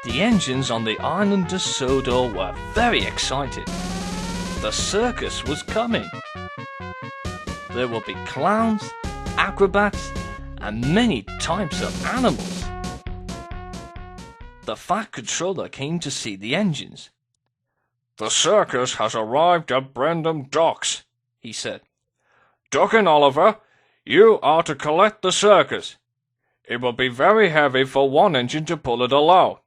The engines on the island of Sodor were very excited. The circus was coming. There would be clowns, acrobats, and many types of animals. The fat controller came to see the engines. "The circus has arrived at Brendam Docks," he said. "Duck and Oliver, you are to collect the circus. It will be very heavy for one engine to pull it alone."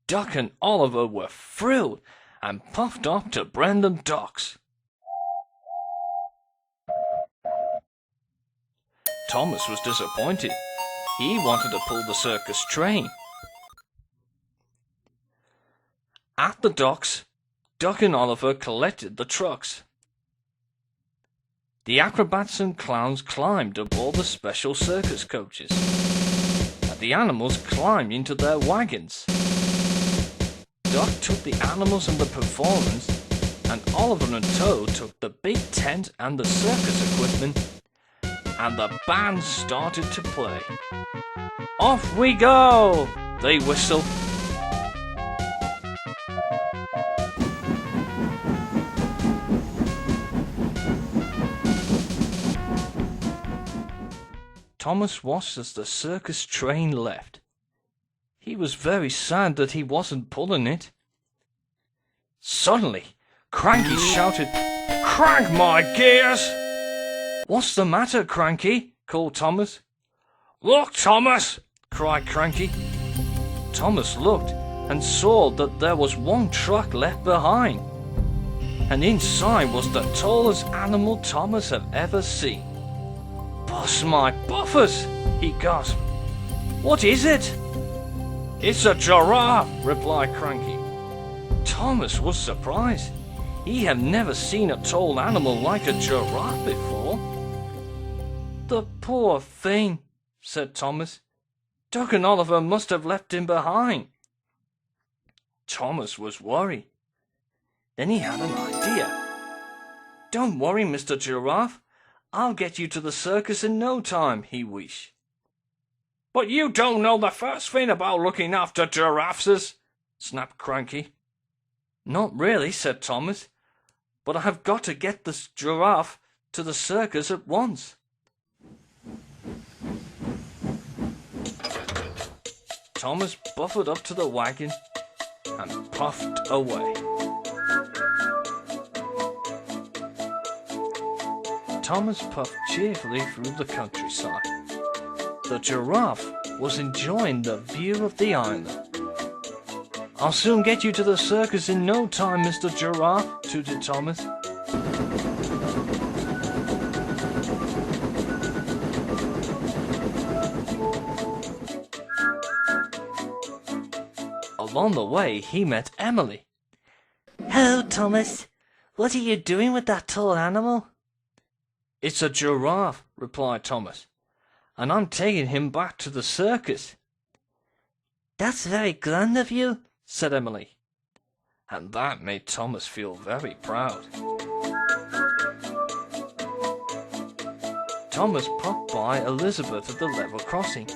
Duck and Oliver were thrilled and puffed up to Brendam Docks. Thomas was disappointed. He wanted to pull the circus train. At the docks, Duck and Oliver collected the trucks. The acrobats and clowns climbed aboard the special circus coaches, and the animals climbed into their wagons. Duck took the animals and the performance, and Oliver and Toad took the big tent and the circus equipment, and the band started to play. "Off we go!" they whistled. Thomas watched as the circus train left. He was very sad that he wasn't pulling it. Suddenly, Cranky shouted, "Crank my gears!" "What's the matter, Cranky?" called Thomas. "Look, Thomas!" cried Cranky. Thomas looked and saw that there was one truck left behind, and inside was the tallest animal Thomas had ever seen. "Bust my buffers!" he gasped. "What is it?" "It's a giraffe," replied Cranky. Thomas was surprised. He had never seen a tall animal like a giraffe before. "The poor thing," said Thomas. "Duck and Oliver must have left him behind." Thomas was worried. Then he had an idea. "Don't worry, Mr. Giraffe. I'll get you to the circus in no time," he wished. "But you don't know the first thing about looking after giraffes," snapped Cranky. "Not really," said Thomas, "but I have got to get this giraffe to the circus at once." Thomas buffered up to the wagon and puffed away. Thomas puffed cheerfully through the countryside. The giraffe was enjoying the view of the island. "I'll soon get you to the circus in no time, Mr. Giraffe," tooted Thomas. Along the way, he met Emily. "Hello, Thomas. What are you doing with that tall animal?" "It's a giraffe," replied Thomas, "and I'm taking him back to the circus." "That's very grand of you," said Emily, and that made Thomas feel very proud. Thomas popped by Elizabeth at the level crossing.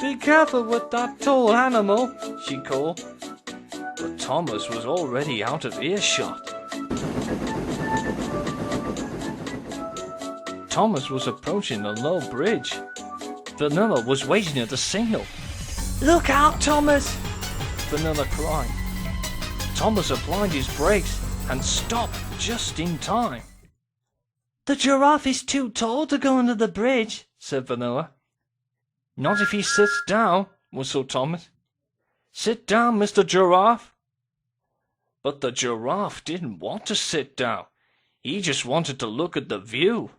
"Be careful with that tall animal," she called. But Thomas was already out of earshot. Thomas was approaching a low bridge. Vanilla was waiting at the signal. "Look out, Thomas!" Vanilla cried. Thomas applied his brakes and stopped just in time. "The giraffe is too tall to go under the bridge," said Vanilla. "Not if he sits down," whistled Thomas. "Sit down, Mr. Giraffe." But the giraffe didn't want to sit down. He just wanted to look at the view.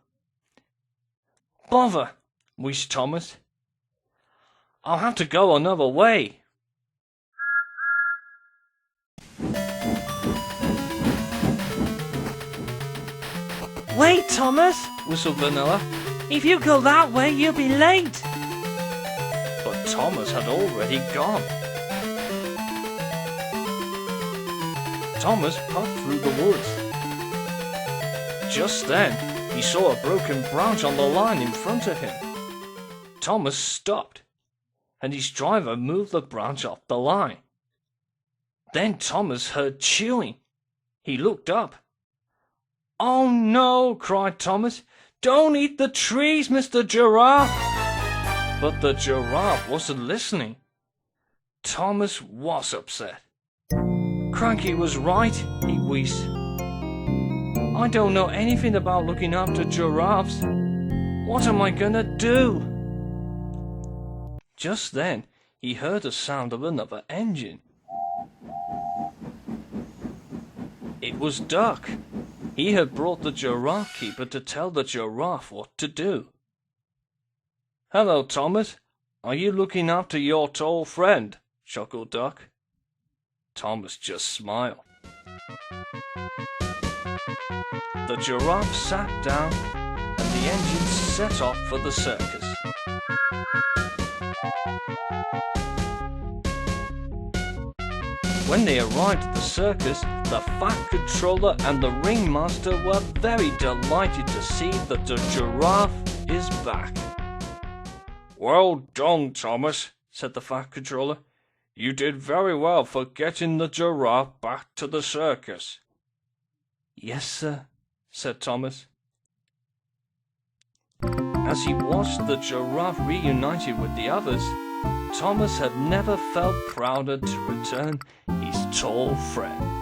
"Bother," wished Thomas. "I'll have to go another way." "Wait, Thomas," whistled Vanilla. "If you go that way, you'll be late." But Thomas had already gone. Thomas puffed through the woods. Just then, he saw a broken branch on the line in front of him. Thomas stopped. and his driver moved the branch off the line. Then Thomas heard chewing. He looked up. "Oh no!" cried Thomas. "Don't eat the trees, Mr. Giraffe!" But the giraffe wasn't listening. Thomas was upset. Cranky was right, he wheezed. "I don't know anything about looking after giraffes. What am I gonna do?" Just then, he heard the sound of another engine. It was Duck. He had brought the giraffe keeper to tell the giraffe what to do. "Hello, Thomas. Are you looking after your tall friend?" chuckled Duck. Thomas just smiled. The giraffe sat down and the engine set off for the circus. When they arrived at the circus, the fat controller and the ringmaster were very delighted to see that the giraffe is back. "Well done, Thomas," said the fat controller. "You did very well for getting the giraffe back to the circus." "Yes, sir," said Thomas. As he watched the giraffe reunited with the others, Thomas had never felt prouder to return his tall friend.